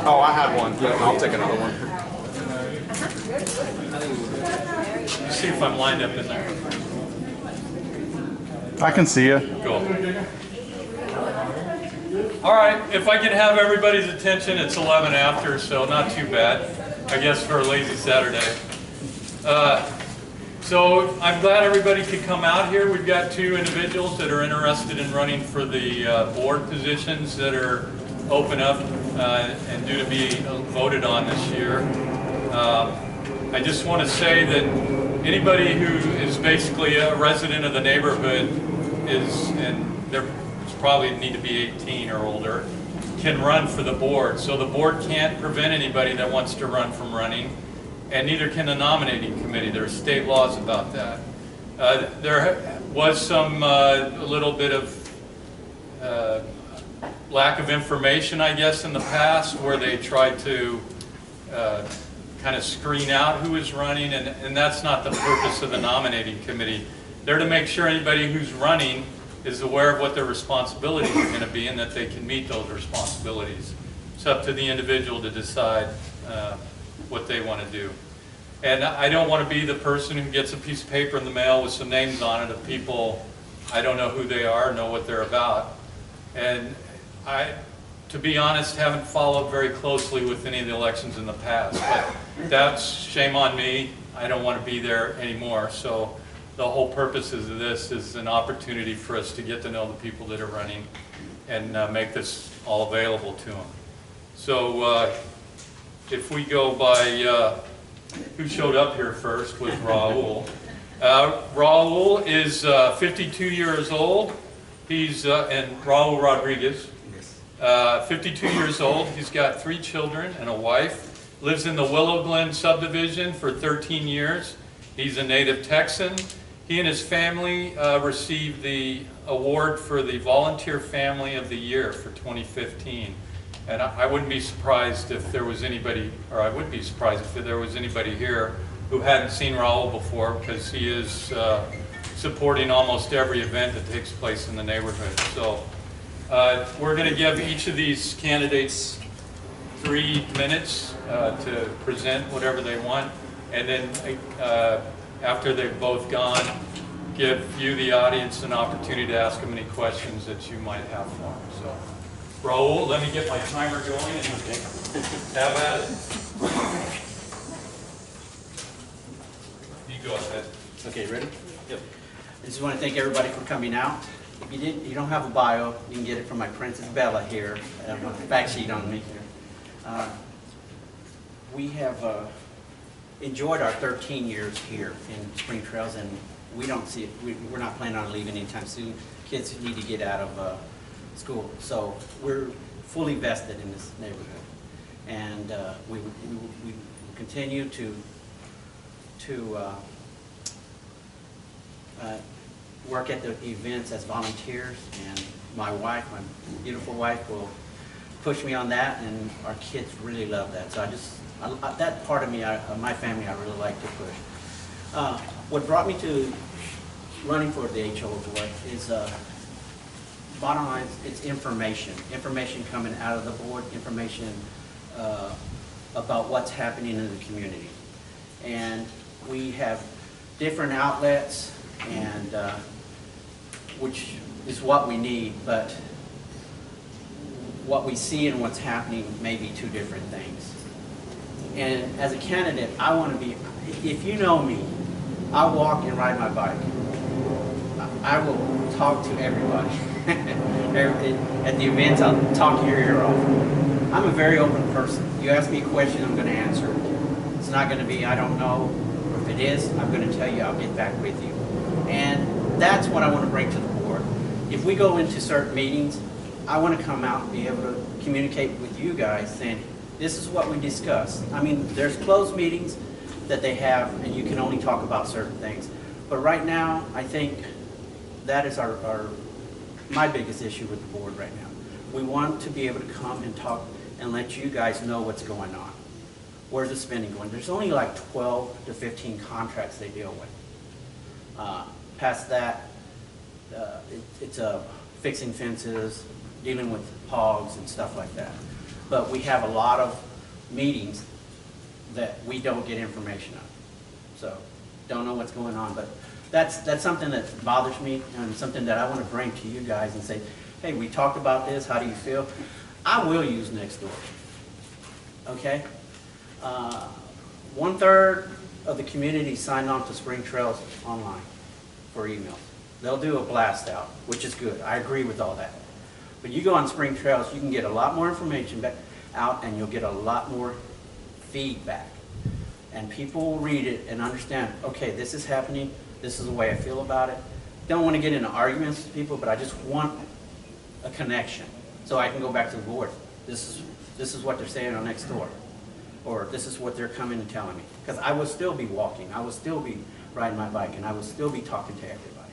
Oh, I had one. Yeah, I'll take another one. Let's see if I'm lined up in there. I can see you. Cool. All right, if I can have everybody's attention, it's 11 after, so not too bad, I guess, for a lazy Saturday. So I'm glad everybody could come out here. We've got two individuals that are interested in running for the board positions that are open up and due to be voted on this year. I just want to say that anybody who is basically a resident of the neighborhood is, and they're probably need to be 18 or older, can run for the board. So the board can't prevent anybody that wants to run from running, and neither can the nominating committee. There are state laws about that. There was some a little bit of lack of information, I guess, in the past, where they tried to kind of screen out who is running, and that's not the purpose of the nominating committee. They're to make sure anybody who's running is aware of what their responsibilities are going to be and that they can meet those responsibilities. It's up to the individual to decide what they want to do. And I don't want to be the person who gets a piece of paper in the mail with some names on it of people I don't know who they are, know what they're about. And I, to be honest, haven't followed very closely with any of the elections in the past. But that's shame on me. I don't want to be there anymore. So the whole purpose of this is an opportunity for us to get to know the people that are running and make this all available to them. So if we go by who showed up here first was Raul. Raul is 52 years old. He's, and Raul Rodriguez, 52 years old. He's got 3 children and a wife. Lives in the Willow Glen subdivision for 13 years. He's a native Texan. He and his family received the award for the Volunteer Family of the Year for 2015. And I wouldn't be surprised if there was anybody, or I would be surprised if there was anybody here who hadn't seen Raul before, because he is supporting almost every event that takes place in the neighborhood. So we're going to give each of these candidates 3 minutes to present whatever they want, and then after they've both gone, give you, the audience, an opportunity to ask them any questions that you might have for them. So, Raul, let me get my timer going and have at it. You go ahead. Okay, ready? Yep. I just want to thank everybody for coming out. If you don't have a bio, you can get it from my Princess Bella here. I have a fact sheet on me here. We have enjoyed our 13 years here in Spring Trails, and we don't see it. We're not planning on leaving anytime soon. Kids need to get out of school, so we're fully vested in this neighborhood, and we continue to work at the events as volunteers, and my wife, my beautiful wife, will push me on that, and our kids really love that. So that part of me, my family, I really like to push. What brought me to running for the HO board is, bottom line, it's information. Information coming out of the board, information about what's happening in the community. And we have different outlets, and which is what we need, but what we see and what's happening may be 2 different things. And as a candidate, I want to be, if you know me, I walk and ride my bike. I will talk to everybody. At the events, I'll talk your ear off. I'm a very open person. You ask me a question, I'm going to answer it. It's not going to be, I don't know, or if it is, I'm going to tell you, I'll get back with you. And that's what I want to bring to the board. If we go into certain meetings, I want to come out and be able to communicate with you guys saying, this is what we discussed. I mean, there's closed meetings that they have, and you can only talk about certain things. But right now, I think that is my biggest issue with the board right now. We want to be able to come and talk and let you guys know what's going on. Where's the spending going? There's only like 12 to 15 contracts they deal with. Past that, it's fixing fences, dealing with hogs and stuff like that. But we have a lot of meetings that we don't get information on. So, don't know what's going on, but that's something that bothers me and something that I want to bring to you guys and say, hey, we talked about this, how do you feel? I will use Nextdoor, okay? 1/3 of the community signed on to Spring Trails online for emails. They'll do a blast out, which is good. I agree with all that. But you go on Spring Trails, you can get a lot more information back out and you'll get a lot more feedback. And people will read it and understand, okay, this is happening, this is the way I feel about it. Don't want to get into arguments with people, but I just want a connection. So I can go back to the board. This is what they're saying on Nextdoor. Or this is what they're coming and telling me. Because I will still be walking, I will still be riding my bike, and I will still be talking to everybody.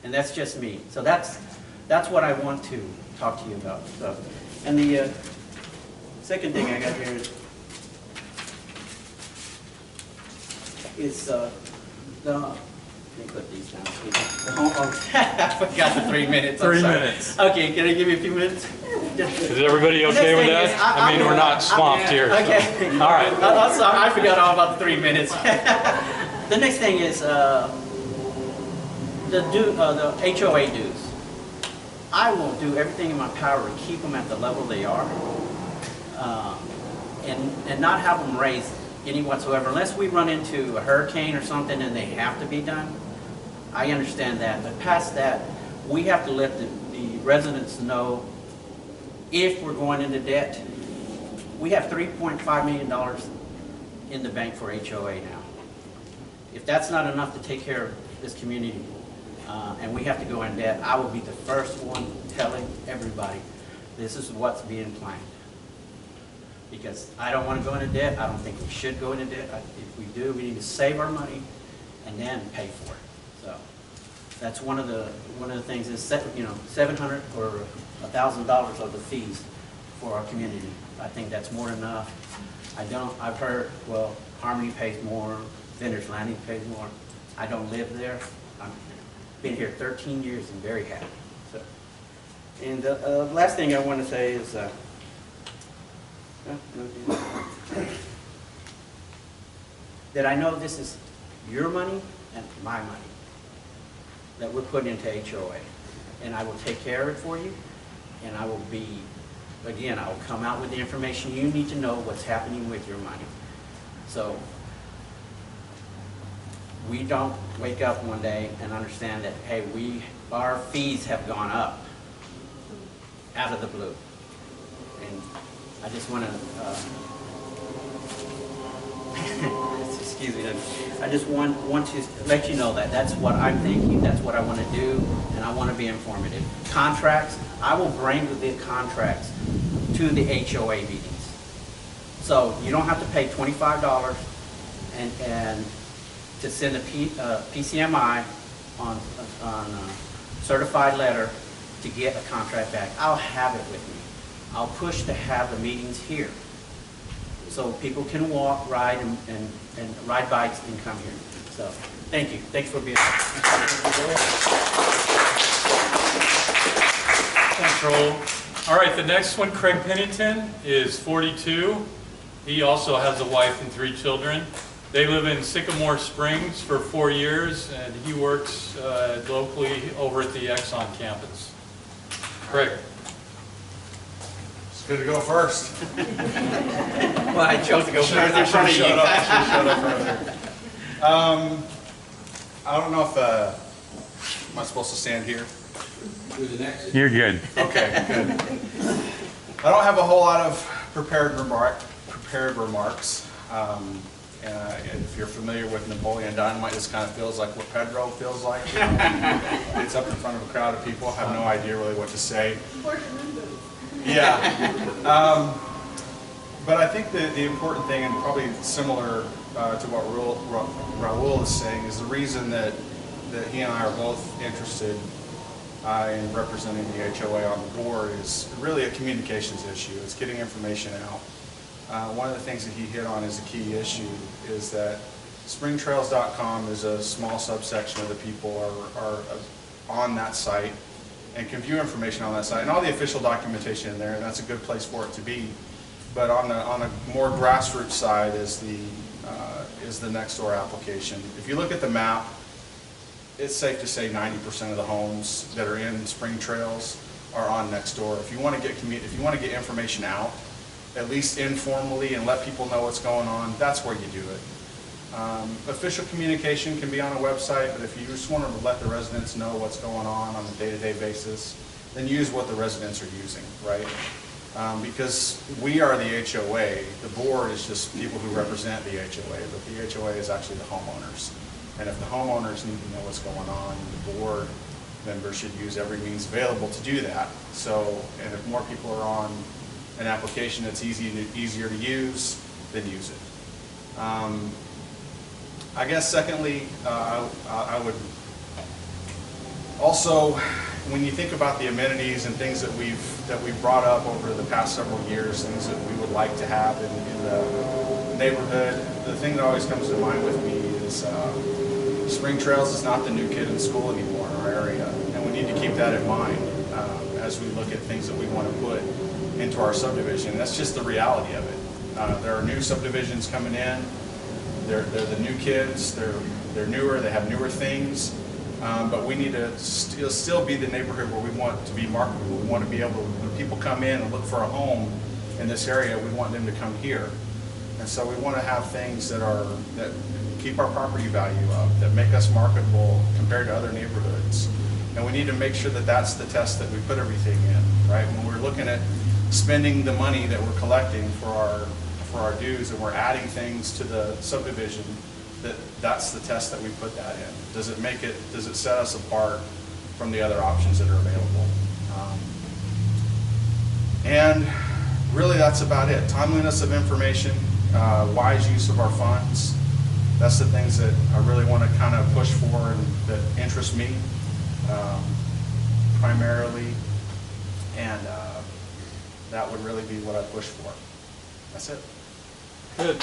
And that's just me. So that's what I want to talk to you about. So, and the second thing I got here is let me put these down. I forgot the 3 minutes. 3 minutes. Okay, can I give you a few minutes? Is everybody okay with that? I mean, we're not swamped here. Okay. All right. I'm sorry, I forgot all about the 3 minutes. The next thing is the HOA dues. I will do everything in my power to keep them at the level they are, and not have them raised any whatsoever, unless we run into a hurricane or something and they have to be done. I understand that, but past that, we have to let the residents know if we're going into debt. We have $3.5 million in the bank for HOA now. If that's not enough to take care of this community, and we have to go in debt, I will be the first one telling everybody this is what's being planned. Because I don't want to go into debt. I don't think we should go into debt. If we do, we need to save our money and then pay for it. So that's one of the things is, you know, $700 or $1,000 of the fees for our community. I think that's more than enough. I've heard, well, Harmony pays more, Vendors Landing pays more. I don't live there. I've been here 13 years and very happy. So, and the last thing I want to say is, that I know this is your money and my money that we're putting into HOA, and I will take care of it for you, and I will be, again, I will come out with the information you need to know what's happening with your money. So we don't wake up one day and understand that, hey, our fees have gone up out of the blue. And I just want to, excuse me, I just want to let you know that that's what I'm thinking, that's what I want to do, and I want to be informative. Contracts, I will bring the contracts to the HOA meetings. So you don't have to pay $25 and to send a PCMI on a certified letter to get a contract back. I'll have it with me. I'll push to have the meetings here so people can walk, ride, and ride bikes and come here. So, thank you. Thanks for being here. Thanks, Raul. All right, the next one, Craig Pennington, is 42. He also has a wife and 3 children. They live in Sycamore Springs for 4 years, and he works locally over at the Exxon campus. Craig. Good to go first. Well, I chose to go first in front of you. Shut up earlier. I don't know if, am I supposed to stand here? You're good. Okay, good. I don't have a whole lot of prepared remarks. If you're familiar with Napoleon Dynamite, this kind of feels like what Pedro feels like. It's up in front of a crowd of people. I have no idea really what to say. Yeah. But I think that the important thing, and probably similar to what Raul is saying, is the reason that he and I are both interested in representing the HOA on the board is really a communications issue. It's getting information out. One of the things that he hit on as a key issue is that springtrails.com is a small subsection of the people are on that site, and can view information on that site, and all the official documentation in there, and that's a good place for it to be. But on a more grassroots side is the Nextdoor application. If you look at the map, it's safe to say 90% of the homes that are in Spring Trails are on Nextdoor. If you want to get information out, at least informally, and let people know what's going on, that's where you do it. Official communication can be on a website, but if you just want to let the residents know what's going on a day-to-day basis, then use what the residents are using, right? Because we are the HOA, the board is just people who represent the HOA, but the HOA is actually the homeowners. And if the homeowners need to know what's going on, the board members should use every means available to do that. So, and if more people are on an application that's easier to use, then use it. I guess secondly, I would also, when you think about the amenities and things that we've brought up over the past several years, things that we would like to have in the neighborhood, the thing that always comes to mind with me is Spring Trails is not the new kid in school anymore in our area, and we need to keep that in mind as we look at things that we want to put into our subdivision. That's just the reality of it. There are new subdivisions coming in. They're the new kids. They're newer. They have newer things. But we need to still be the neighborhood where we want to be marketable. We want to be able to, when people come in and look for a home in this area, we want them to come here. And so we want to have things that keep our property value up, that make us marketable compared to other neighborhoods. And we need to make sure that that's the test that we put everything in, right? When we're looking at spending the money that we're collecting for our dues, and we're adding things to the subdivision, that's the test that we put that in. Does it set us apart from the other options that are available? And really that's about it. Timeliness of information, wise use of our funds. That's the things that I really want to kind of push for and that interest me primarily. And that would really be what I push for. That's it. Good.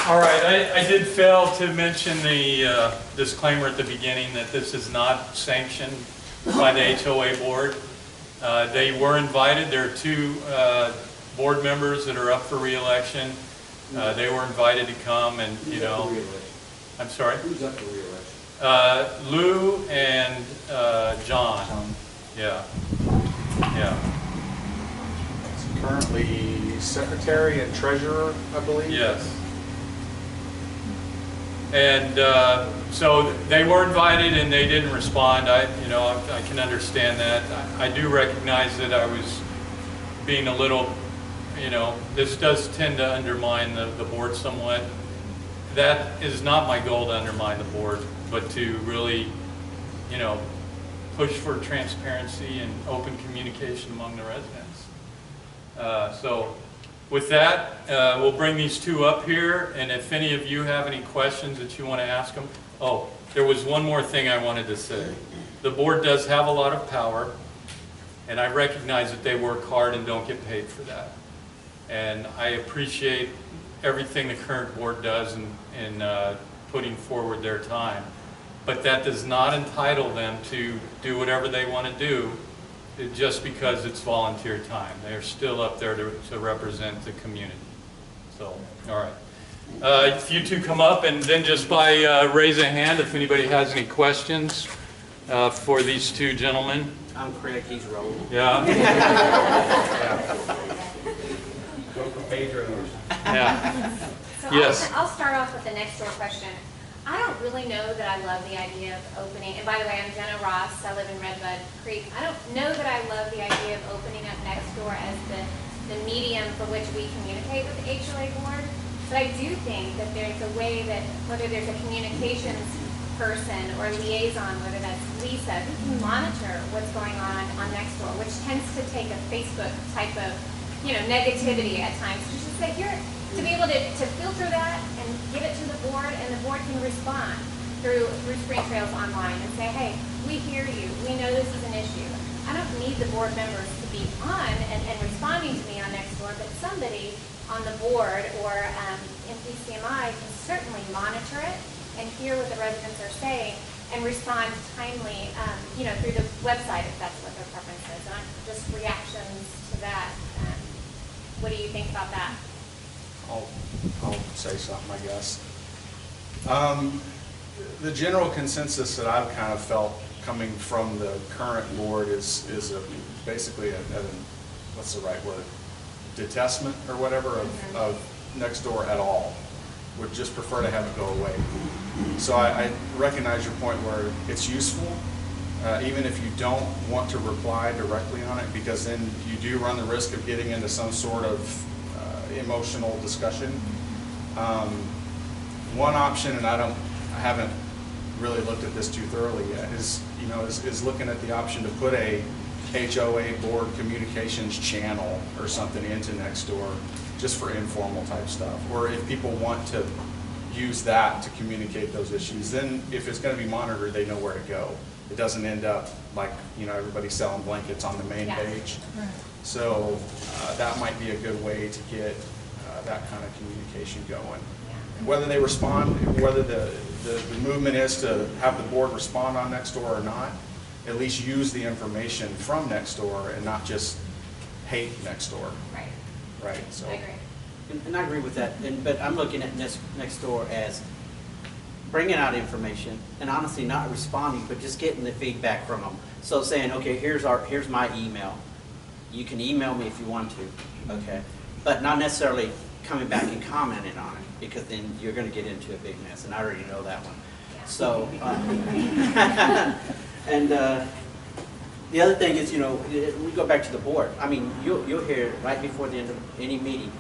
All right, I did fail to mention the disclaimer at the beginning that this is not sanctioned by the HOA board. They were invited. There are two board members that are up for re-election. They were invited to come, and you know. I'm sorry? Who's up for re-election? Lou and John. Yeah. Yeah. Currently secretary and treasurer, I believe. Yes. And so they were invited and they didn't respond. I can understand that. I do recognize that I was being a little, this does tend to undermine the board somewhat. That is not my goal, to undermine the board, but to really, push for transparency and open communication among the residents. So with that, we'll bring these two up here, and if any of you have any questions that you want to ask them. Oh, there was one more thing I wanted to say. The board does have a lot of power, and I recognize that they work hard and don't get paid for that. And I appreciate everything the current board does in putting forward their time. But that does not entitle them to do whatever they want to do just because it's volunteer time. They're still up there to represent the community. So, all right. If you two come up, and then just by raise a hand if anybody has any questions for these two gentlemen. I'm Craig, he's Raul. Yeah. Go for Pedro. Yeah. So Yes. I'll start off with the Nextdoor question. I don't really know that I love the idea of opening, and by the way, I'm Jenna Ross, I live in Redbud Creek. I don't know that I love the idea of opening up Nextdoor as the medium for which we communicate with the HOA board, but I do think that there's a way that, whether there's a communications person or liaison, whether that's Lisa, who can monitor what's going on Nextdoor, which tends to take a Facebook type of, negativity at times, to just say, here, to be able to filter that and give it to the board, and the board can respond through Spring Trails Online and say, hey, we hear you, we know this is an issue. I don't need the board members to be on and responding to me on Nextdoor, but somebody on the board or in PCMI can certainly monitor it and hear what the residents are saying and respond timely, through the website if that's what their preference is, not just reactions to that. What do you think about that? I'll say something, I guess. The general consensus that I've kind of felt coming from the current board is basically what's the right word? Detestment or whatever of Nextdoor at all. Would just prefer to have it go away. So I recognize your point where it's useful, even if you don't want to reply directly on it, because then you do run the risk of getting into some sort of emotional discussion. One option, and I haven't really looked at this too thoroughly yet, is looking at the option to put a HOA board communications channel or something into Nextdoor, just for informal type stuff. Or if people want to use that to communicate those issues, then if it's going to be monitored, they know where to go. It doesn't end up like everybody selling blankets on the main page. So that might be a good way to get that kind of communication going. Whether they respond, whether the movement is to have the board respond on Nextdoor or not, at least use the information from Nextdoor and not just hate Nextdoor. Right. Right. So. I agree. And I agree with that, but I'm looking at Nextdoor as bringing out information and honestly not responding, but just getting the feedback from them. So saying, okay, here's my email. You can email me if you want to, okay? But not necessarily coming back and commenting on it, because then you're going to get into a big mess, and I already know that one. So, and the other thing is, we go back to the board. I mean, you'll hear right before the end of any meeting.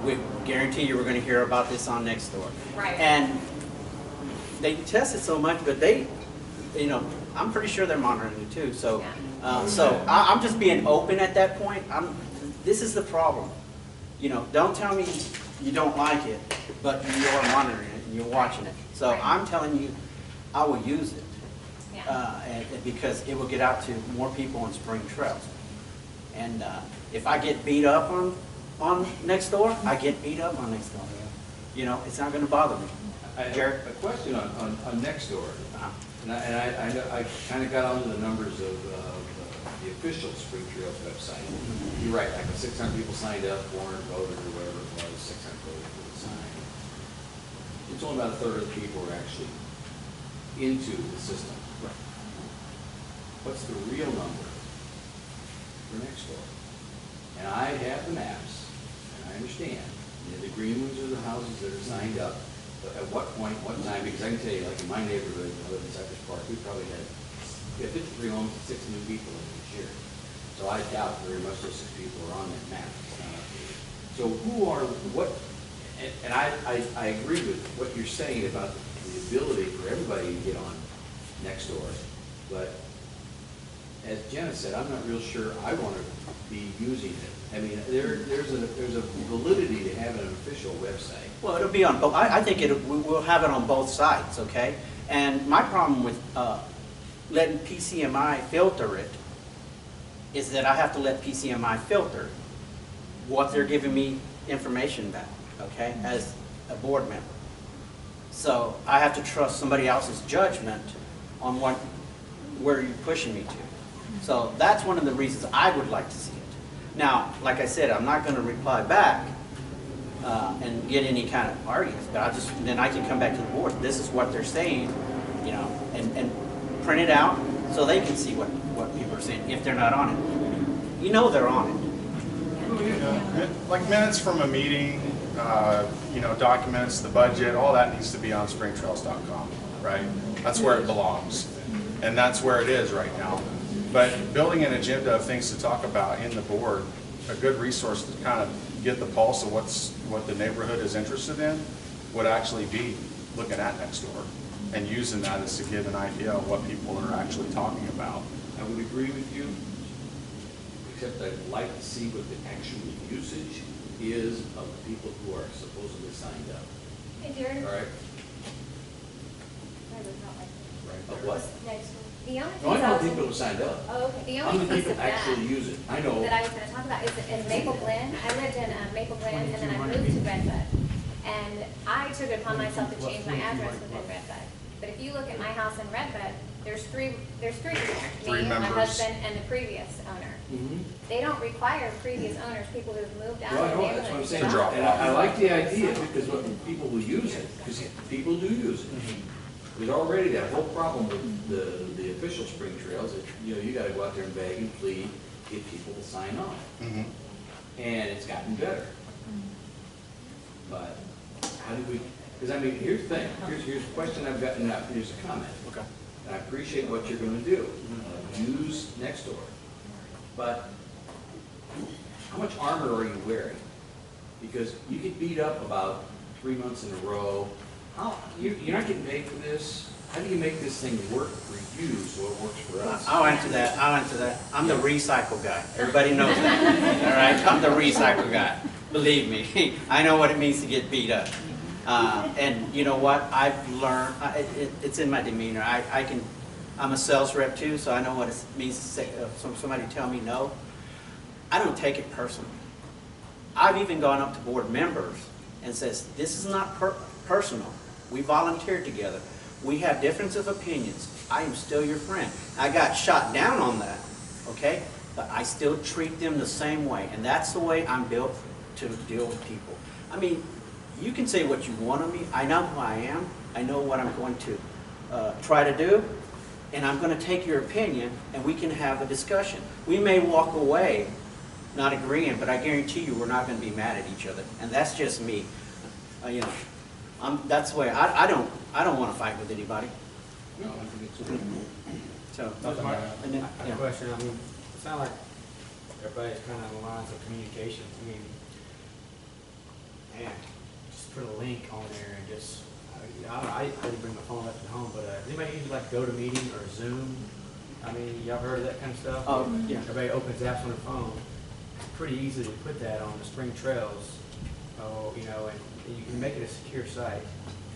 We guarantee you we're going to hear about this on Nextdoor. Right. And they test it so much, but I'm pretty sure they're monitoring it too. So, I'm just being open at that point. This is the problem. Don't tell me you don't like it, but you are monitoring it and you're watching it. So I'm telling you, I will use it. Because it will get out to more people on Spring Trail. And if I get beat up on Nextdoor, I get beat up on Nextdoor. It's not going to bother me. Jared? A question on Nextdoor. And I know I kind of got onto the numbers of the official Spring Trail website. You're right, like 600 people signed up, 400 voted, or whatever it was, 600 voted for the sign. It's only about a third of the people are actually into the system. What's the real number for Nextdoor? And I have the maps, and I understand. The green ones are the houses that are signed up. But at what point, what time? Because I can tell you, like in my neighborhood, I live in Cypress Park, we had 53 homes and 6 new people in each year. So I doubt very much those 6 people are on that map. It's not updated. So who are, what, and I agree with what you're saying about the ability for everybody to get on Nextdoor, but as Jenna said, I'm not real sure I want to be using it. I mean, there's a validity to having an official website. Well, it'll be on both. I think we'll have it on both sides, okay? And my problem with letting PCMI filter it is that I have to let PCMI filter what they're giving me information back, okay, as a board member. So I have to trust somebody else's judgment on where you're pushing me to. So that's one of the reasons I would like to see it. Now, like I said, I'm not going to reply back and get any kind of arguments, but then I can come back to the board. This is what they're saying, and print it out so they can see what people are saying if they're not on it. They're on it. Like minutes from a meeting, documents, the budget, all that needs to be on springtrails.com, right? That's where it belongs. And that's where it is right now. But building an agenda of things to talk about in the board, a good resource to kind of get the pulse of what the neighborhood is interested in would actually be looking at Nextdoor and using that as to get an idea of what people are actually talking about. I would agree with you, except I'd like to see what the actual usage is of the people who are supposedly signed up. Hey, Jared. All right? I would not like that. Of what? Next one. The only No, I piece know I was people who signed up. Oh, okay. The How only many piece people of that actually use it? I know. that I was going to talk about is Maple Glen. I lived in Maple Glen, and then I moved to Redbud. And I took it upon myself to change my address within Redbud. But if you look at my house in Redbud, there's three people, Three me, my members. husband, and the previous owner. Mhm. They don't require previous owners, people who've moved out Well, of I the know, that's what I'm neighborhood. saying, To drop and I like the idea, because what people will use it, because people do use it. There's already that whole problem with the official spring trails, that, you know, you gotta go out there and beg and plead, get people to sign on. Mhm. And it's gotten better. But how do we, because I mean, here's the thing, here's a question I've got, and here's a comment. Okay. And I appreciate what you're gonna do, use Nextdoor. But how much armor are you wearing? Because you get beat up about 3 months in a row. You're not getting paid for this. How do you make this thing work for you so it works for us? I'll answer that. I'm the recycle guy. Everybody knows that. All right? I'm the recycle guy. Believe me, I know what it means to get beat up. And you know what? I've learned, it's in my demeanor. I'm a sales rep too, so I know what it means to say, somebody tell me no. I don't take it personally. I've even gone up to board members and says, this is not personal. We volunteered together. We have differences of opinions. I am still your friend. I got shot down on that, okay? But I still treat them the same way. And that's the way I'm built to deal with people. I mean, you can say what you want of me. I know who I am. I know what I'm going to try to do. And I'm going to take your opinion and we can have a discussion. We may walk away not agreeing, but I guarantee you we're not going to be mad at each other. And that's just me. You know, that's the way I don't want to fight with anybody. No, I think it's good. So, That's my- and then, I have yeah. a question, I mean, it sounds like everybody's kind of on the lines of communication. I mean, man, just put a link on there and just, I didn't bring my phone up at home, but does anybody use like GoToMeeting or Zoom? I mean, y'all heard of that kind of stuff? Oh, yeah. Everybody opens apps on their phone. It's pretty easy to put that on the spring trails, you know, and you can make it a secure site.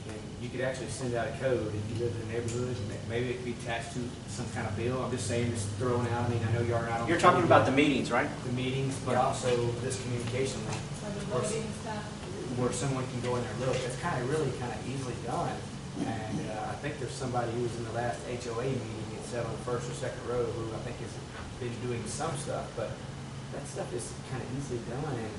And you could actually send out a code if you live in the neighborhood, and maybe it could be attached to some kind of bill. I'm just saying, just throwing out, I mean, I know you are out on. You're talking about the meetings, right? The meetings, but Yeah. also this communication link. Where someone can go in there and look. It's really kind of easily done. And I think there's somebody who was in the last HOA meeting at 7 First or Second Row who I think has been doing some stuff, but that stuff is kind of easily done. And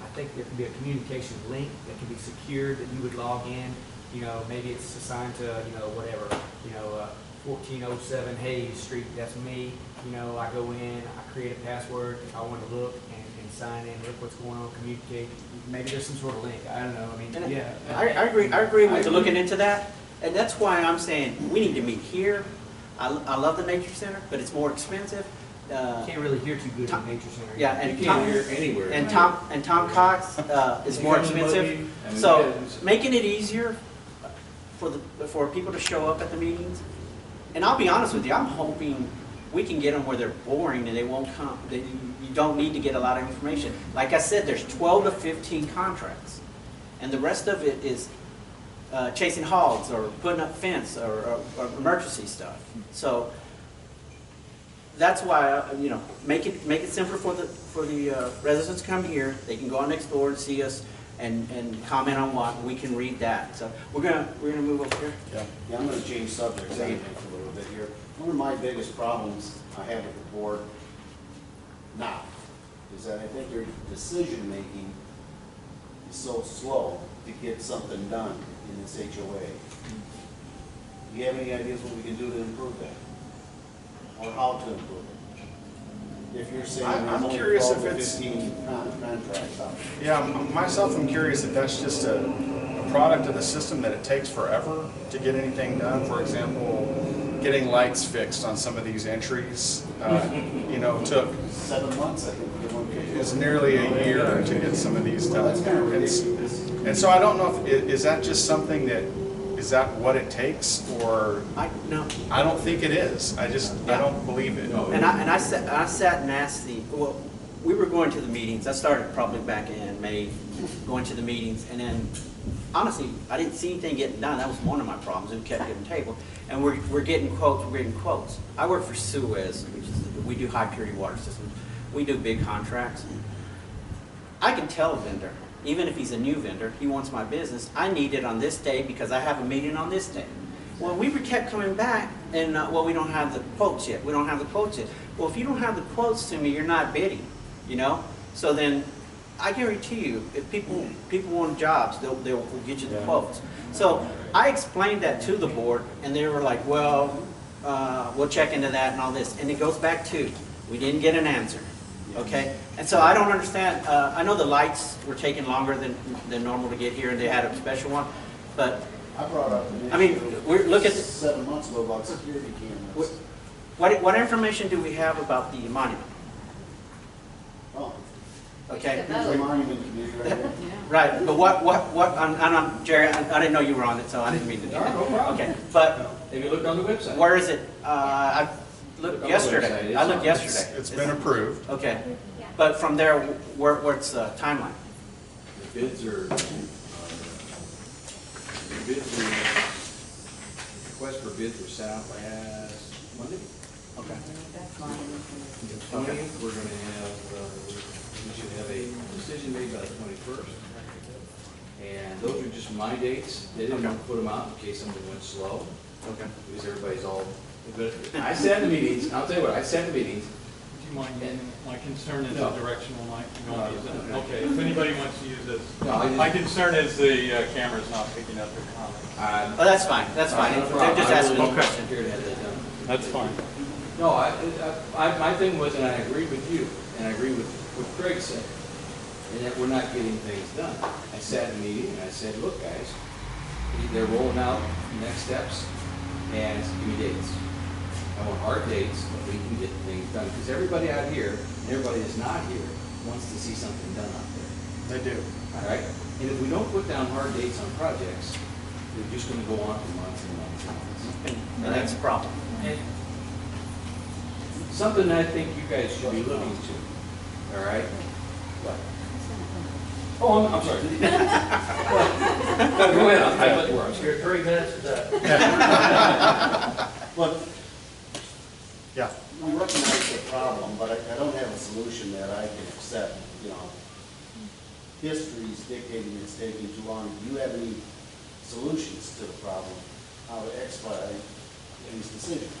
I think there can be a communication link that can be secured that you would log in. You know, maybe it's assigned to, you know, whatever, you know, 1407 Hayes Street, that's me. You know, I go in, I create a password, I want to look and sign in, look what's going on, communicate. Maybe there's some sort of link, I don't know, I mean, And yeah. I agree with you looking into that. And that's why I'm saying we need to meet here. I love the nature center, but it's more expensive. Can't really hear too good in nature center. Yeah, and You can't hear anywhere. And Tom Cox is more expensive. So making it easier for people to show up at the meetings. And I'll be honest with you, I'm hoping we can get them where they're boring and they won't come. You don't need to get a lot of information. Like I said, there's 12 to 15 contracts. And the rest of it is chasing hogs or putting up fence or emergency stuff. So that's why, you know, make it simpler for the residents to come here. They can go on next door and see us and comment on what, we can read that. So we're gonna move over here. Yeah, I'm going to change subjects, I think, a little bit here. One of my biggest problems I have with the board now is that I think their decision-making is so slow to get something done in this HOA. Do you have any ideas what we can do to improve that? Or how to improve it? If you're saying I'm there's only curious 12 if to it's- 15 contracts out there. Yeah, myself, I'm curious if that's just a product of the system, that it takes forever to get anything done. For example, getting lights fixed on some of these entries, you know, took, 7 months, I think, to get one it picture. was nearly a year to get some of these Well, done. that's kind of And ridiculous. and so I don't know if, is that just something that, is that what it takes, or, No. I don't think it is. I don't believe it. And I sat and asked well, we were going to the meetings. I started probably back in May, going to the meetings, and then honestly, I didn't see anything getting done. That was one of my problems. We kept getting tabled, and we're getting quotes. I work for Suez, which is, we do high purity water systems. We do big contracts. I can tell a vendor, even if he's a new vendor, he wants my business. I need it on this day because I have a meeting on this day. Well, we kept coming back and, well, we don't have the quotes yet. We don't have the quotes yet. Well, if you don't have the quotes to me, you're not bidding, you know? So then, I guarantee you, if people want jobs, they'll get you the quotes. So I explained that to the board, and they were like, well, we'll check into that and all this. And it goes back to, we didn't get an answer, okay? And so I don't understand. I know the lights were taking longer than normal to get here, and they had a special one, but I brought up an issue. I mean, look at 7 months ago about security cameras. what information do we have about the monument? Oh, Okay. here's a monument committee right here. Right, but I'm Jerry, I didn't know you were on it, so I didn't mean to do that. No problem. Okay, but Have you looked on the website? where is it? I Look looked on the yesterday. website. I looked It's yesterday. It's been approved. Okay, Yeah. but from there, what's the timeline? The bids are, request for bids were sent out last Monday. Okay. The 20th, we're gonna have, we should have a decision made by the 21st. And those are just my dates. They didn't want to put them out in case something went slow, Okay. because everybody's all, but I sat in the meetings, I'll tell you what, I sat in the meetings. Do you mind using, my concern is No. the directional mic? You No, won't use it? no. Okay, if anybody wants to use this. No, I just- My concern is the camera's not picking up your comment. Oh, that's fine, that's fine. No problem. They're just I asking really a don't question. care to have that done. That's fine. No, my thing was, and I agree with you, and I agree with what Craig said, and that we're not getting things done. I sat in a meeting and I said, look, guys, they're rolling out next steps, and give me dates. I want hard dates, but we can get things done, because everybody out here, and everybody that's not here, wants to see something done out there. They do. All right? And if we don't put down hard dates on projects, they're just gonna go on for months and months and months. And that's a problem. And something I think you guys should be looking to, all right? What? Oh, I'm sorry. Go ahead, I let you work. You're 3 minutes, is that? Look, Yeah. we recognize the problem, but I don't have a solution that I can accept, you know. History's dictating it's taking too long. Do you have any solutions to the problem, how to expedite these decisions?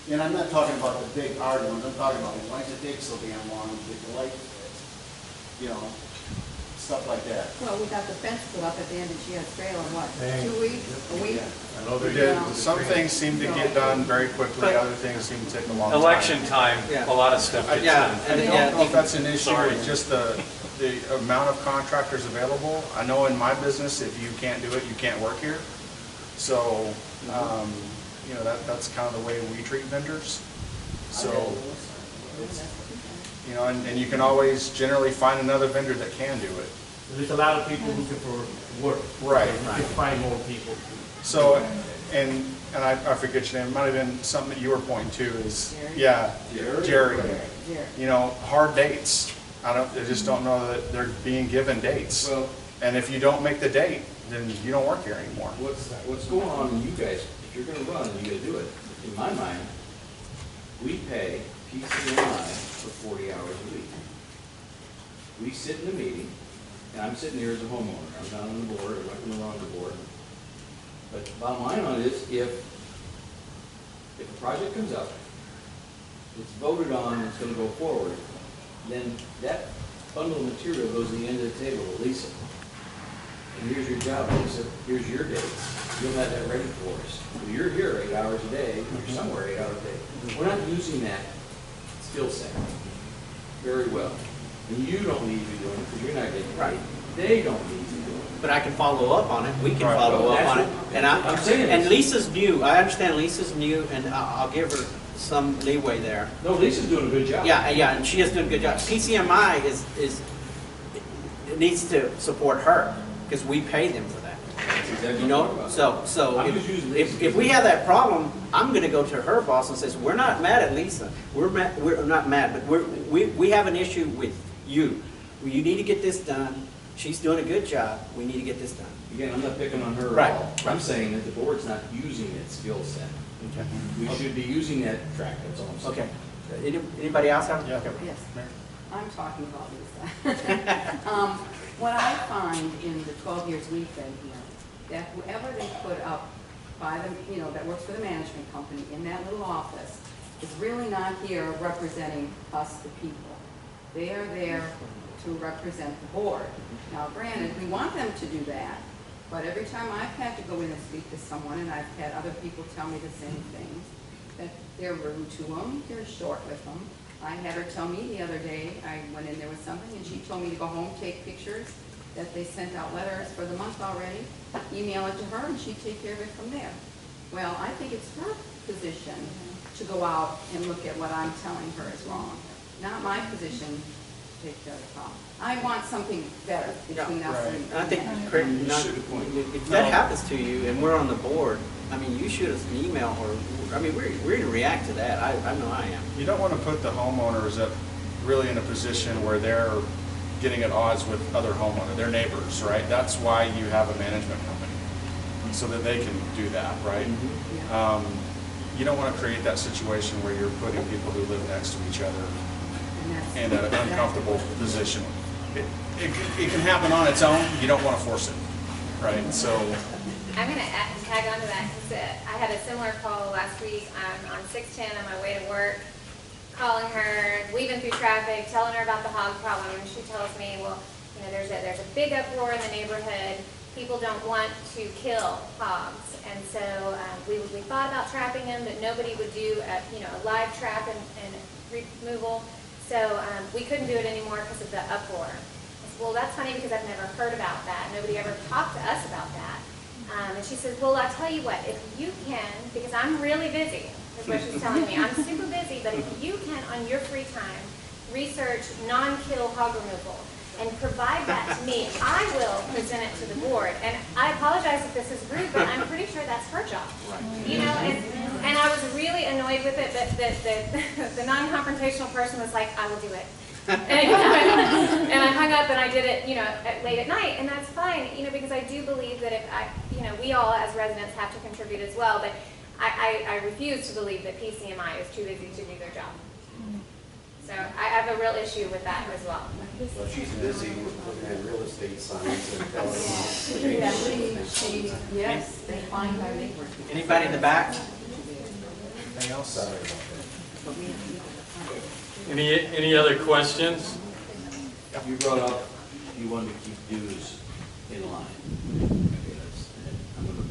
And I'm not talking about the big hard ones, I'm talking about why does it take so damn long to get the light fixed? You know, stuff like that. Well, we got the fence put up at the end of GS Trail in what, 2 weeks, a week? We did. Some things seem to get done very quickly, other things seem to take a long time. Election time, Yeah. a lot of stuff gets Yeah, done. I and don't know if yeah, that's an issue Sorry. with just the amount of contractors available. I know in my business, if you can't do it, you can't work here. So, you know, that's kind of the way we treat vendors. So, you know, and you can always generally find another vendor that can do it. There's a lot of people looking for work. Right. You can find more people. So, and I forget your name, it might have been something that you were pointing to is, yeah, Jerry. You know, hard dates. I just don't know that they're being given dates. Well, And if you don't make the date, then you don't work here anymore. what's going on in you guys, if you're gonna run and you gotta do it, in my mind, we pay PCMI for 40 hours a week. We sit in a meeting, and I'm sitting here as a homeowner, I'm not on the board, I'm not gonna run the board. But the bottom line on it is, if a project comes up, it's voted on, it's gonna go forward, then that bundle of material goes to the end of the table to Lisa. And here's your job, Lisa, here's your dates, you'll have that ready for us. Well, you're here 8 hours a day, you're somewhere 8 hours a day. We're not using that skill set very well. And you don't need to be doing it, because you're not getting paid. They don't need to do it. but I can follow up on it. We can Right. follow up That's on it. what- And I'm saying and this. Lisa's new. I understand Lisa's new, and I'll give her some leeway there. No, Lisa's doing a good job. Yeah, and she is doing a good job. PCMI it needs to support her, because we pay them for that. That's exactly You what I'm talking know, about. so I'm just using Lisa. if we have that problem, I'm gonna go to her boss and says, we're not mad at Lisa. We're not mad, but we have an issue with you. You need to get this done. She's doing a good job. We need to get this done. Again, I'm not picking on her Right. at all. I'm saying that the board's not using its skill set. We should be using that track, that's all I'm saying. Okay. Anybody else have? Yeah. Okay. Yes. I'm talking about Lisa. What I find in the 12 years we've been here, that whoever they put up by the, you know, that works for the management company in that little office is really not here representing us, the people. They are there to represent the board. Now, granted, we want them to do that, but every time I've had to go in and speak to someone, and I've had other people tell me the same things, that they're rude to them, they're short with them. I had her tell me the other day, I went in there with something, and she told me to go home, take pictures, that they sent out letters for the month already, email it to her, and she'd take care of it from there. Well, I think it's her position to go out and look at what I'm telling her is wrong, not my position to take care of the problem. I want something better between us right. and. And I think, Craig, if No. that happens to you and we're on the board, I mean, you shoot us an email or, I mean, we're going to react to that. I know I am. You don't want to put the homeowners up really in a position where they're getting at odds with other homeowners, their neighbors, right? That's why you have a management company, so that they can do that, right? You don't want to create that situation where you're putting people who live next to each other in an uncomfortable position. It can happen on its own. You don't want to force it, right? So I'm going to tag on to that because I had a similar call last week. I'm on 610 on my way to work, calling her, weaving through traffic, telling her about the hog problem, and she tells me, well, you know, there's a big uproar in the neighborhood. People don't want to kill hogs, and so we thought about trapping them, but nobody would do a live trap and removal. So we couldn't do it anymore because of the uproar. I said, well, that's funny because I've never heard about that. Nobody ever talked to us about that. And she says, well, I'll tell you what, if you can, because I'm really busy, is what she's telling me. I'm super busy, but if you can, on your free time, research non-kill hog removal and provide that to me, I will present it to the board. And I apologize if this is rude, but I'm pretty sure that's her job. You know, and I was really annoyed with it, but the non-confrontational person was like, I will do it. And I hung up and I did it, late at night, and that's fine, because I do believe that we all as residents have to contribute as well, but I refuse to believe that PCMI is too busy to do their job. So I have a real issue with that as well. Well, she's busy looking at real estate signs and telling Yes, they find our neighbors. Anybody in the back? anything else? Sorry about that. Any other questions? You brought up you wanted to keep dues in line. Okay, I'm going to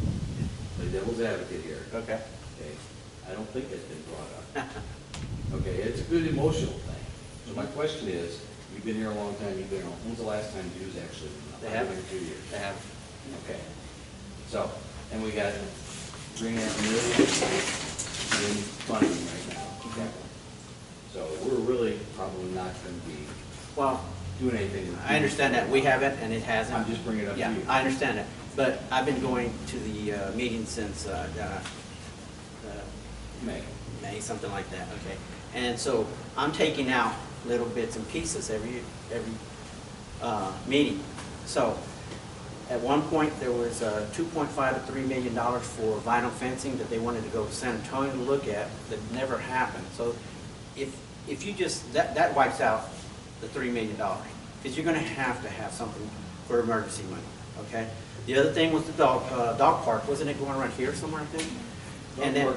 play devil's advocate here. Okay. Okay, I don't think it's been brought up. Okay, it's a good emotional thing. So my question is, you've been here a long time, you've been here, when's the last time dues actually went up? They have. I've been here 2 years. They have. Okay. So, and we got $3.5 million in funding right now. Okay. So we're really probably not going to be Well, doing anything. I understand that. We haven't, and it hasn't. I'm just bringing it up to Yeah, you. I understand that. But I've been going to the meeting since May, something like that, okay? And so I'm taking out little bits and pieces every meeting. So at one point, there was $2.5 to $3 million for vinyl fencing that they wanted to go to San Antonio to look at that never happened. So if you just, that wipes out the $3 million, because you're going to have something for emergency money, okay? The other thing was the dog park. Wasn't it going around here somewhere, I think? And then,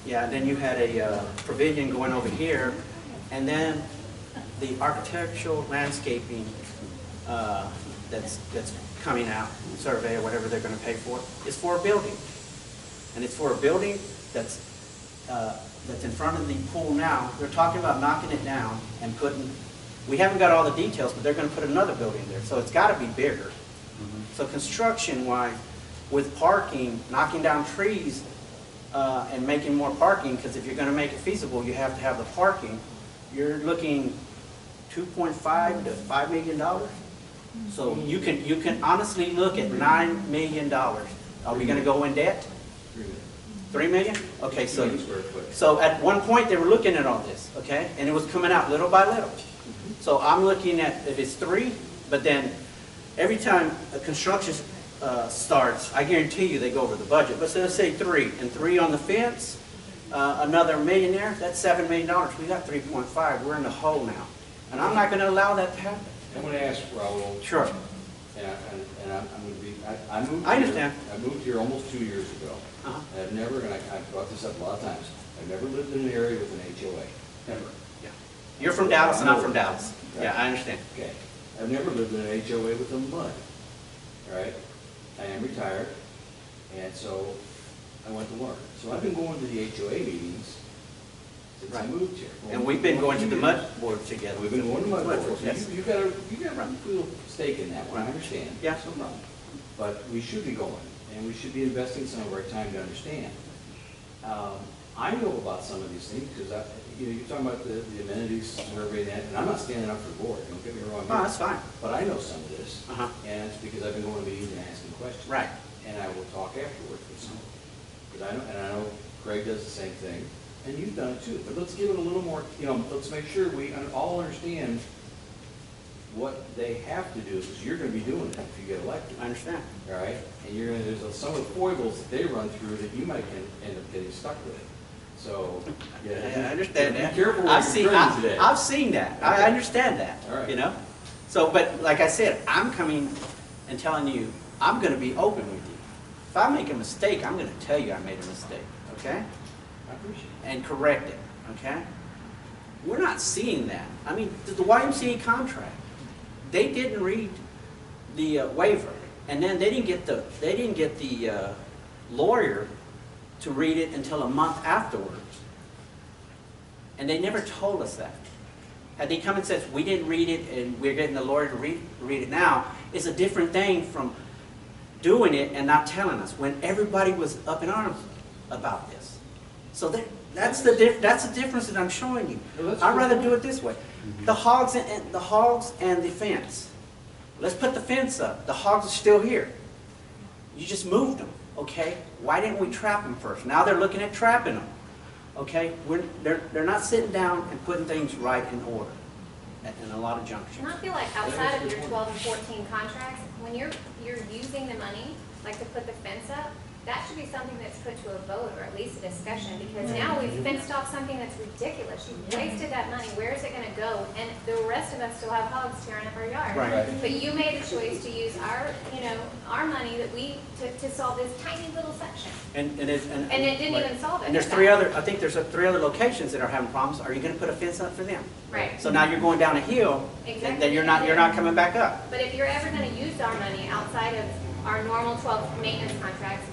yeah, then you had a pavilion going over here, and then the architectural landscaping that's coming out, survey or whatever they're going to pay for, is for a building. And it's for a building that's in front of the pool now. They're talking about knocking it down and putting, we haven't got all the details, but they're going to put another building there. So it's got to be bigger. So construction-wise, with parking, knocking down trees and making more parking, because if you're going to make it feasible, you have to have the parking, you're looking $2.5 to $5 million. So you can honestly look at $9 million. Are we going to go in debt? $3 million? Okay, so at one point they were looking at all this, okay, and it was coming out little by little. So I'm looking at if it's 3, but then every time a construction starts, I guarantee you they go over the budget. But so let's say 3, and 3 on the fence, another $1 million there, that's $7 million. We got 3.5. We're in the hole now. And I'm not gonna allow that to happen. I'm gonna ask Raul. Sure. And I'm gonna be, I moved here. I understand. I moved here almost 2 years ago. Uh-huh. And I've never, and I've brought this up a lot of times, I've never lived in an area with an HOA, never. Yeah. You're from Dallas, and I'm from Dallas. Yeah, I understand. Okay. I've never lived in an HOA with a MUD, all right? I am retired, and so I went to learn. So I've been going to the HOA meetings since I Right. moved here. And we've been going to the mud board together. We've been going to mud boards. Yes. You got a real stake in that one, I understand. Yeah. No problem. But we should be going, and we should be investing some of our time to understand. I know about some of these things because you're talking about the amenities survey and I'm not standing up for the board, don't get me wrong. Oh, that's fine. But I know some of this, Uh-huh. and it's because I've been going to meetings and asking questions. Right. And I will talk afterwards with some. Because I know Craig does the same thing, and you've done it too. But let's give it a little more, let's make sure we all understand what they have to do, because you're gonna be doing it if you get elected. I understand. All right? And there's some of the foibles that they run through that you might end up getting stuck with. So, I understand that. Be careful I've with seen, your friends today. I've seen that. I Okay. understand that, All right. you know? So, but like I said, I'm coming and telling you, I'm gonna be open with you. If I make a mistake, I'm gonna tell you I made a mistake, okay? I appreciate it. And correct it, okay? We're not seeing that. I mean, the YMCA contract, they didn't read the waiver, and then they didn't get the lawyer to read it until a month afterwards. And they never told us that. Had they come and said, we didn't read it and we're getting the lawyer to read it now, it's a different thing from doing it and not telling us when everybody was up in arms about this. So that's the difference that I'm showing you. No, that's I'd good. rather do it this way. The hogs and the fence. Let's put the fence up. The hogs are still here. You just moved them, okay? Why didn't we trap them first? Now they're looking at trapping them, okay? They're not sitting down and putting things right in order in a lot of junctions. And I feel like outside of your 12 and 14 contracts, when you're using the money, like to put the fence up, that should be something that's put to a vote or at least a discussion, because now we've fenced off something that's ridiculous. You've wasted that money. Where is it gonna go? And the rest of us still have hogs tearing up our yard. Right. But you made a choice to use our money that we took to solve this tiny little section. And it didn't even solve it. And there's I think there's 3 other locations that are having problems. Are you gonna put a fence up for them? Right. So now you're going down a hill, and Exactly. then you're not coming back up. But if you're ever gonna use our money outside of our normal 12 maintenance contracts,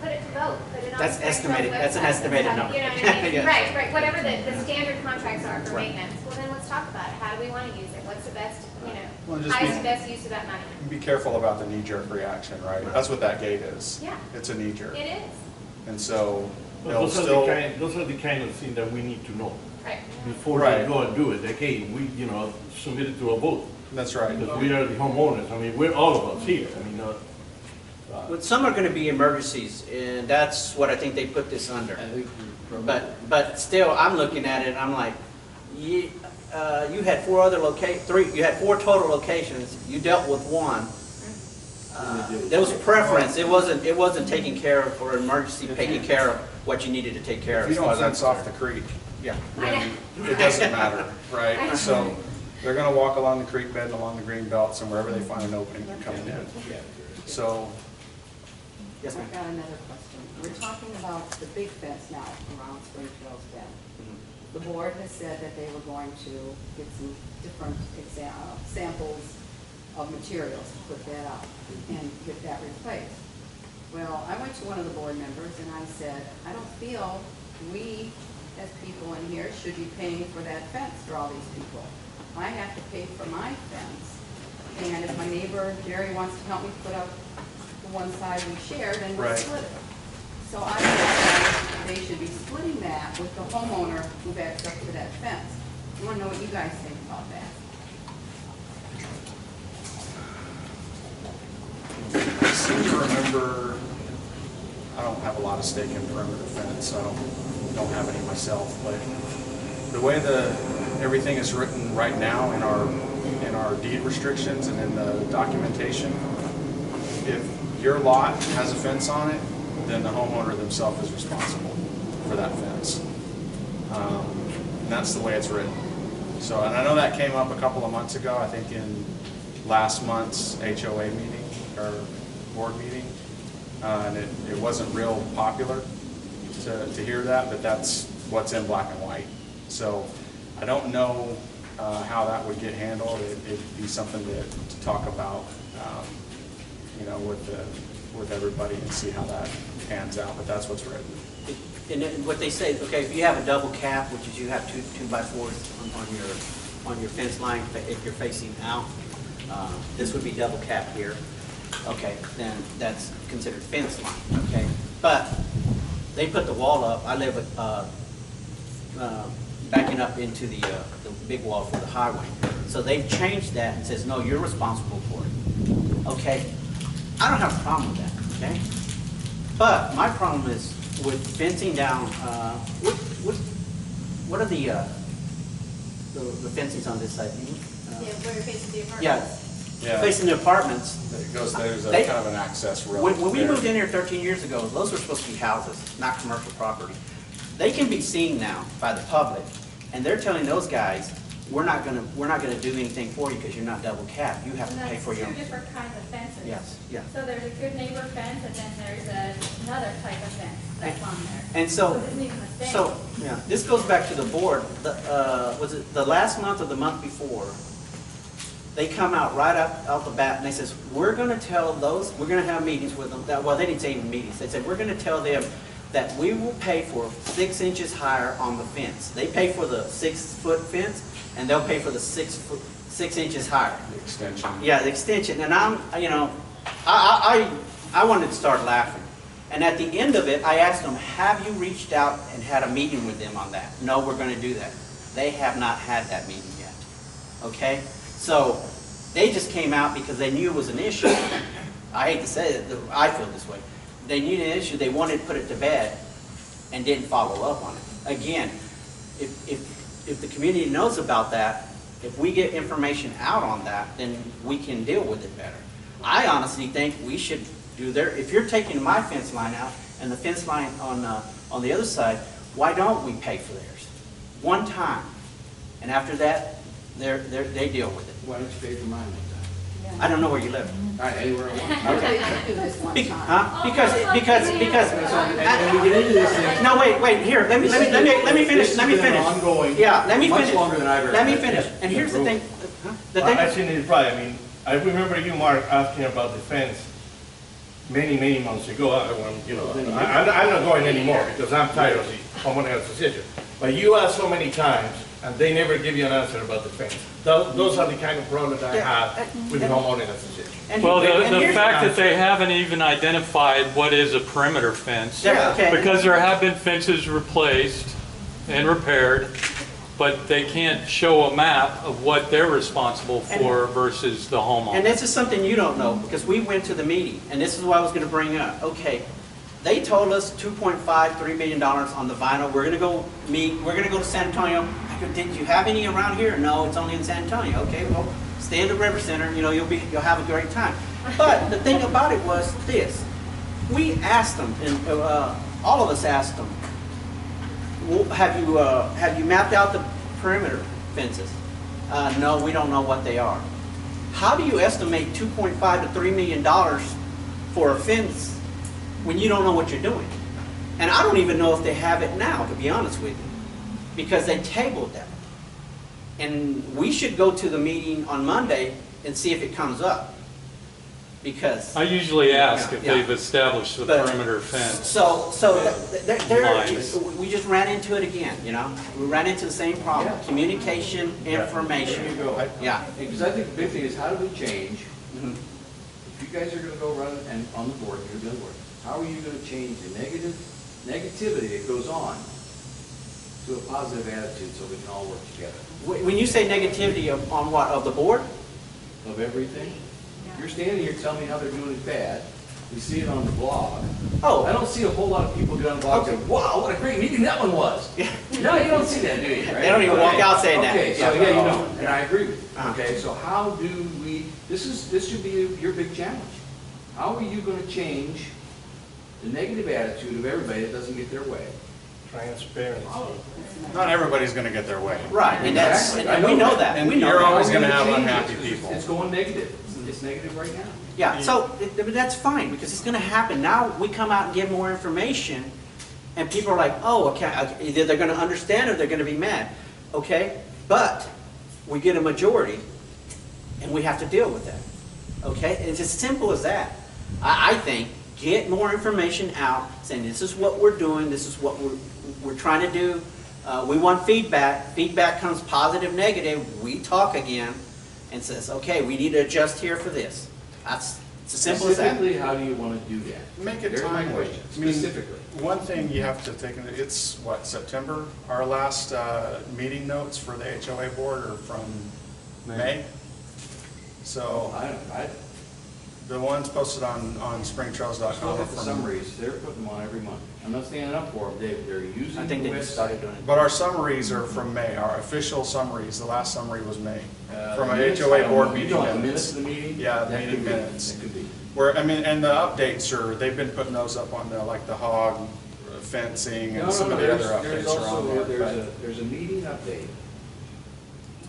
put it to vote, put it on. That's the Spectrum estimated. That's an website. estimated number. You know what I mean? Yes. Right, whatever the standard contracts are for Right. maintenance, well then let's talk about it, how do we wanna use it, what's the best, Well, just highest be- and best use of that money? Be careful about the knee-jerk reaction, right? That's what that gate is. Yeah. It's a knee-jerk. It is, And so But they'll those still, are the kind of things that we need to know right. before Right. we go and do it. Like, hey, we, submit it to a vote. that's right. Because we are the homeowners. I mean, we're all of us here. I mean, But some are gonna be emergencies, and that's what I think they put this under. I think you're probably- But still, I'm looking at it, I'm like, you had 4 other you had 4 total locations, you dealt with 1. There was a preference, it wasn't taking care of, or emergency, taking care of what you needed to take care of. If you as far don't as I'm fence off the concerned. creek, Yeah. then it doesn't matter, I right? know. So they're gonna walk along the creek bed and along the green belts and wherever they find an opening, they're coming in. So, Yes, ma'am. I've got another question. We're talking about the big fence now around Springfield's Bend. The board has said that they were going to get some different samples of materials to put that up and get that replaced. Well, I went to one of the board members and I said, I don't feel we, as people in here, should be paying for that fence for all these people. I have to pay for my fence, and if my neighbor Jerry wants to help me put up the one side we share, then we'll Right. split it. So I thought they should be splitting that with the homeowner who backs up to that fence. I want to know what you guys think about that. I seem to remember, I don't have a lot of stake in perimeter fence, I don't have any myself, but the way everything is written right now in our deed restrictions and in the documentation, if your lot has a fence on it, then the homeowner themselves is responsible for that fence. And that's the way it's written. So, and I know that came up a couple of months ago, I think in last month's HOA meeting, or board meeting, and it wasn't real popular to hear that, but that's what's in black and white. So I don't know how that would get handled. It'd be something to talk about, you know, with everybody and see how that pans out, but that's what's written. And then what they say, okay, if you have a double cap, which is you have two 2x4s on your fence line, if you're facing out, this would be double cap here. Okay, then that's considered fence line, okay? But they put the wall up. I live backing up into the big wall for the highway. So they've changed that and says, no, you're responsible for it. Okay, I don't have a problem with that, okay? But my problem is with fencing down, what are the fencings on this side? Yeah, where you're facing the apartments. Yeah. Facing the apartments. It goes, there's a They- kind of an access road. When we there. moved in here 13 years ago, those were supposed to be houses, not commercial property. They can be seen now by the public, and they're telling those guys, we're not gonna do anything for you because you're not double capped. You have to pay for your own. Two different kinds of fences. Yes, yeah. So there's a good neighbor fence, and then there's another type of fence that's on there. And so, it isn't even the same. so, yeah, this goes back to the board. Was it the last month or the month before? They come out right out the bat and they says, we're gonna tell those, we're gonna have meetings with them. Well, they didn't say even meetings. They said, we're gonna tell them that we will pay for 6 inches higher on the fence. They pay for the 6-foot fence, and they'll pay for the 6 inches higher. The extension. Yeah, the extension, and I wanted to start laughing. And at the end of it, I asked them, have you reached out and had a meeting with them on that? No, we're gonna do that. They have not had that meeting yet, okay? So, they just came out because they knew it was an issue. I hate to say it, I feel this way. They knew the issue, they wanted to put it to bed and didn't follow up on it. Again, if the community knows about that, if we get information out on that, then we can deal with it better. I honestly think we should do if you're taking my fence line out and the fence line on the other side, why don't we pay for theirs? One time. And after that, they deal with it. Why don't you pay for mine one time? I don't know where you live. All right, anywhere I want. Okay, let's do this one time. Huh? Because, And we get into this thing. no, wait, here, let me finish, This has been ongoing Yeah, let me much finish. longer than I've ever Let me had. finish. And here's the thing, the I thing, think it's right. I mean, I remember you, Mark, asking about the fence many months ago. I'm not going anymore because I'm tired of the homeowner association. But you asked so many times, and they never give you an answer about the fence. Those are the kind of problems I have with the homeowner association. and Well, and the here's fact the that they haven't even identified what is a perimeter fence, Yeah, okay. because there have been fences replaced and repaired, but they can't show a map of what they're responsible for versus the And homeowner. this is something you don't know, because we went to the meeting, and this is what I was gonna bring up. Okay, they told us $2.53 million on the vinyl. We're gonna go to San Antonio. I go, did you have any around here? No, it's only in San Antonio. Okay, well, stay in the River Center, you'll have a great time. But the thing about it was this. We asked them, and all of us asked them, well, have you mapped out the perimeter fences? No, we don't know what they are. How do you estimate $2.5 to $3 million for a fence when you don't know what you're doing? And I don't even know if they have it now, to be honest with you, because they tabled that. And we should go to the meeting on Monday and see if it comes up, because. I usually ask if Yeah. they've established the But- perimeter fence. So Lines. we just ran into it again, We ran into the same problem, Yeah. communication, information. There you go. Yeah. Because I think the big thing is, how do we change? Mhm. If you guys are gonna go run and on the board, you're gonna work, how are you gonna change the negativity that goes on to a positive attitude so we can all work together? When you say negativity on what, of the board? Of everything? You're standing here telling me how they're doing it bad. We see it on the blog. Oh. I don't see a whole lot of people get on the blog and say, wow, what a great meeting that one was. Yeah. No, you don't see that, do you? Right? They don't even walk Okay. out saying that. Okay, so Yeah. yeah, you don't, and I agree with you. Uh-huh. Okay, so how do we, this should be your big challenge. How are you gonna change the negative attitude of everybody that doesn't get their way? transparency. Not everybody's gonna get their way. Right, and that's, Exactly. and we know that, And we know you're that. always gonna have Change it. unhappy people. It's going negative. It's negative right now. Yeah, so but that's fine, because it's gonna happen. Now, we come out and give more information, and people are like, oh, okay, either they're gonna understand or they're gonna be mad, okay? But we get a majority, and we have to deal with that, okay? It's as simple as that. I think, get more information out, saying this is what we're doing, this is what we're trying to do. We want feedback. Feedback comes positive, negative. We talk again and says, okay, we need to adjust here for this. It's as simple as that. Specifically, how do you want to do that? Make it There's my timely. question. I mean, Specifically. One thing you have to take into, it's what, September? Our last meeting notes for the HOA board are from May. So the ones posted on springtrails.com Still are have the from. summaries, they're putting them on every month. I'm not standing up for them, they're using I think the they just website. started doing it. But our summaries are from May, our official summaries, the last summary was May. From a Minutes, I HOA don't board know. meeting You know, the minutes minutes. of the meeting? Yeah, the That meeting could be. minutes. That could be. Where, I mean, and the updates are, they've been putting those up on the, like the hog fencing and some of the other updates are on there. There's a meeting update.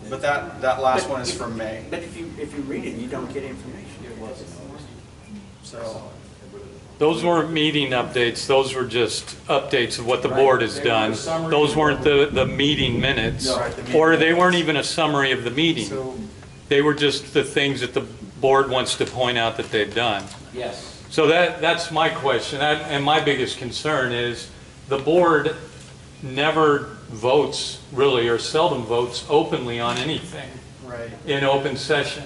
But that last one is from May, But if you read it, you don't get information. so. Those weren't meeting updates, those were just updates of what the board has They were done. a summary. Those weren't the meeting minutes, No. Right, the meeting or they minutes. weren't even a summary of the meeting. So, They were just the things that the board wants to point out that they've done. Yes. So that's my question, and my biggest concern is the board never votes, really, or seldom votes openly on anything right, in open session.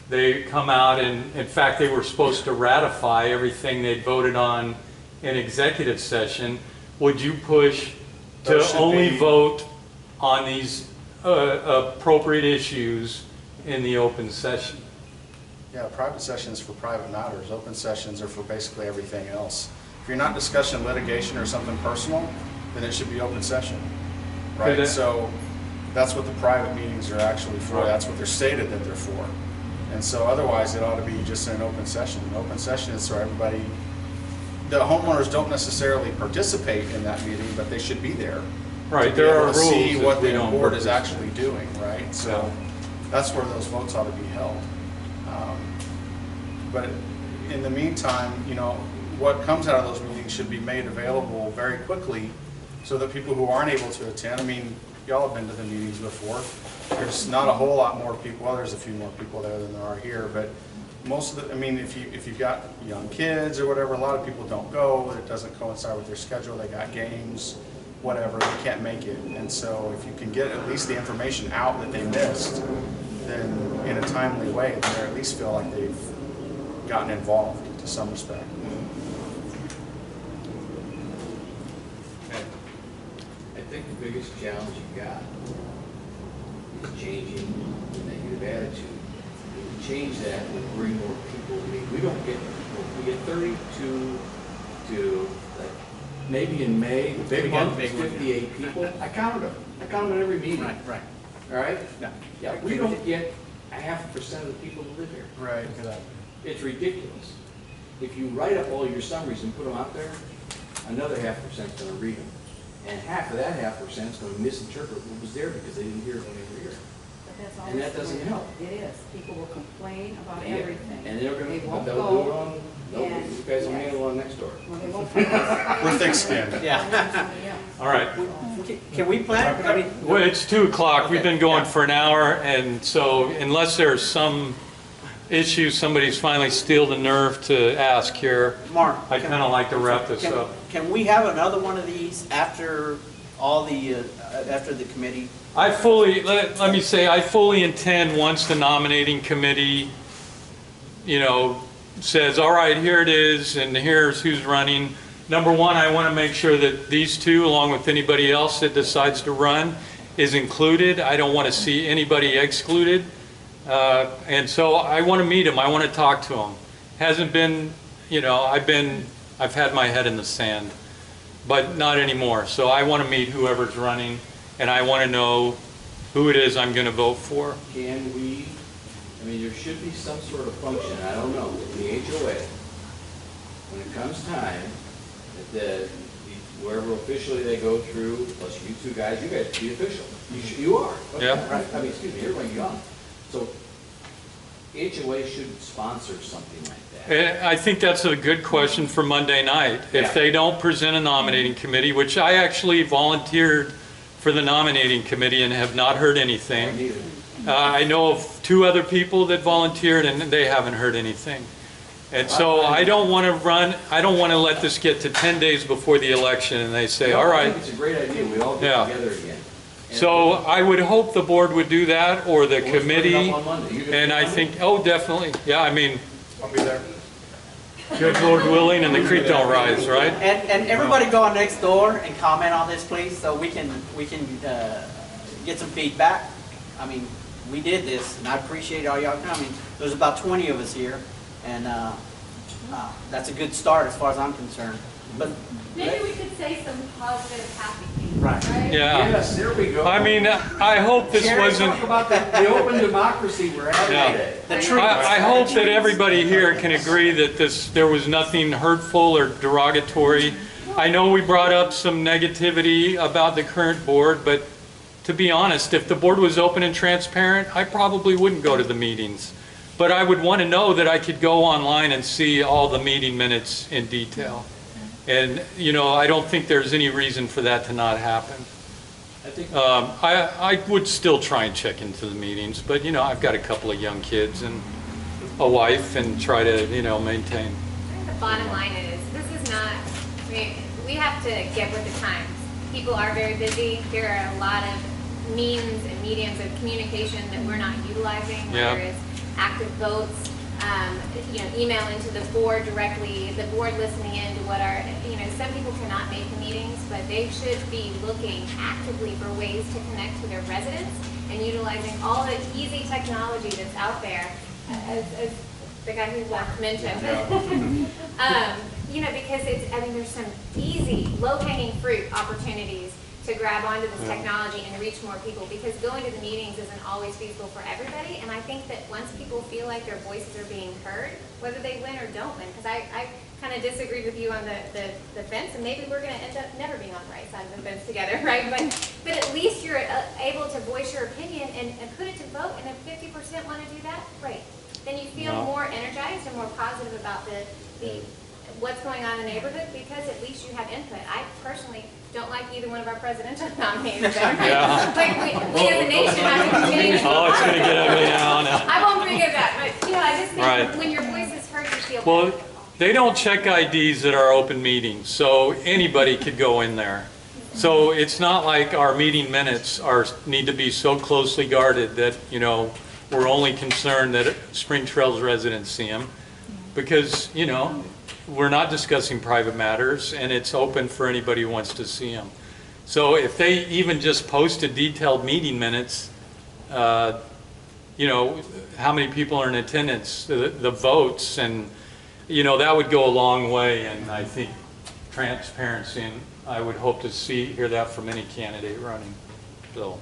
They come out and, in fact, they were supposed to ratify everything they'd voted on in executive session. Would you push to Those should only be- vote on these appropriate issues in the open session? yeah, private sessions for private matters, open sessions are for basically everything else. If you're not discussing litigation or something personal, then it should be open session, Could right? it- So that's what the private meetings are actually for, that's what they're stated that they're for. And so otherwise, it ought to be just an open session. An open session is for everybody. The homeowners don't necessarily participate in that meeting, but they should be there. Right, To be there able are to see rules what if we the don't board is participate. actually doing, right? So that's where those votes ought to be held. But in the meantime, you know, what comes out of those meetings should be made available very quickly so that people who aren't able to attend, I mean, y'all have been to the meetings before. There's not a whole lot more people, well, there's a few more people there than there are here, but most of the, I mean, if you've got young kids or whatever, a lot of people don't go, it doesn't coincide with their schedule, they got games, whatever, they can't make it. And so if you can get at least the information out that they missed, then in a timely way, then they at least feel like they've gotten involved to some respect. I think the biggest challenge you got is changing the negative attitude. If we change that, we bring more people. I mean, we don't get, we get 32 to, like, maybe in May, the big got month, the big one, yeah. 58 people. I counted them. I counted them at every meeting. Right. All right? Yeah. Yeah, we don't get 0.5% of the people who live here. Right. It's ridiculous. If you write up all your summaries and put them out there, another 0.5% is going to read them. And half of that 0.5% is going to misinterpret what was there because they didn't hear it when they were here. But that's And that always the doesn't way help. It is. People will complain about Yeah. everything. And they're They going to, won't they'll do it go. on, and- you guys will yes. handle it on next door. Well, they won't find We're thick-skinned. Yeah. somebody else. All right. Can we plan? I mean, Well, it's 2 o'clock, we've Okay, been going yeah. for an hour, and so unless there's some issue, somebody's finally steeled the nerve to ask here, Mark. I'd kind of like to wrap this up. Can we have another one of these after all the, after the committee? I fully, let me say, I fully intend, once the nominating committee, you know, says, all right, here it is, and here's who's running. Number one, I want to make sure that these two, along with anybody else that decides to run, is included. I don't want to see anybody excluded. And so I want to meet them. I want to talk to them. Hasn't been, you know, I've had my head in the sand, but not anymore. So I want to meet whoever's running, and I want to know who it is I'm going to vote for. Can we, I mean, there should be some sort of function, I don't know, with the HOA, when it comes time, that the wherever officially they go through, plus you two guys, you guys be official. You are. Yeah. Right, I mean, excuse me, you're going young. So HOA should sponsor something like that. And I think that's a good question for Monday night. Yeah. If they don't present a nominating committee, which I actually volunteered for the nominating committee and have not heard anything. Neither. I know of 2 other people that volunteered and they haven't heard anything. And so I don't want to let this get to 10 days before the election and they say, all I right. think it's a great idea, we all Yeah. get together again. And So I would hope the board would do that or the let's bring it committee. up on Monday. You can And do I Monday? think, oh, definitely. Yeah, I mean, I'll be there. good Lord willing and the creek don't rise, right? And everybody go on next door and comment on this, please, so we can get some feedback. I mean, we did this, and I appreciate all y'all coming. There's about 20 of us here, and that's a good start as far as I'm concerned. But Maybe we could say some positive, happy things, Right. right? Yeah. Yes, there we go. I mean, I hope this Sherry, wasn't. talk about the open democracy we're having Yeah. today. the truth. I hope that everybody here can agree that there was nothing hurtful or derogatory. I know we brought up some negativity about the current board, but to be honest, if the board was open and transparent, I probably wouldn't go to the meetings. But I would want to know that I could go online and see all the meeting minutes in detail. And, you know, I don't think there's any reason for that to not happen. I think I would still try and check into the meetings, but, you know, I've got a couple of young kids and a wife and try to, you know, maintain. The bottom line is, this is not, I mean, we have to get with the times. People are very busy. There are a lot of means and mediums of communication that we're not utilizing, Yeah. whether it's active votes, you know, email into the board directly, the board listening in to what our, you know, some people cannot make the meetings, but they should be looking actively for ways to connect to their residents and utilizing all the easy technology that's out there, as the guy who left mentioned. You know, because it's, I mean, there's some easy, low-hanging fruit opportunities to grab onto this technology and reach more people, because going to the meetings isn't always feasible for everybody. And I think that once people feel like their voices are being heard, whether they win or don't win, because I kind of disagreed with you on the fence, and maybe we're going to end up never being on the right side of the fence together, right? But at least you're able to voice your opinion and put it to vote, and if 50% want to do that, great. Then you feel more energized and more positive about the what's going on in the neighborhood, because at least you have input. I personally don't like either one of our presidential nominees. Yeah. Like we as a nation have to continue to Oh, it's going to get ugly now. I won't bring it back, but you know, I just think Right. when your voice is heard, you feel Well, better. they don't check IDs at our open meetings, so anybody could go in there. So it's not like our meeting minutes need to be so closely guarded that, you know, we're only concerned that Spring Trails residents see them. Because, you know, we're not discussing private matters, and it's open for anybody who wants to see them. So if they even just posted detailed meeting minutes, you know, how many people are in attendance, the votes, and, you know, that would go a long way. And I think transparency, and I would hope to hear that from any candidate running. So,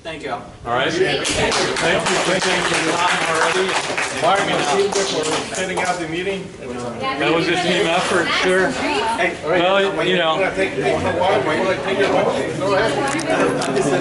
Thank you all. all right. Thank you for taking the time already. Mark and Cynthia for setting up the meeting. Yeah, That was a team effort, sure. Hey, Well, you know. Take a while, take your lunch. Go ahead.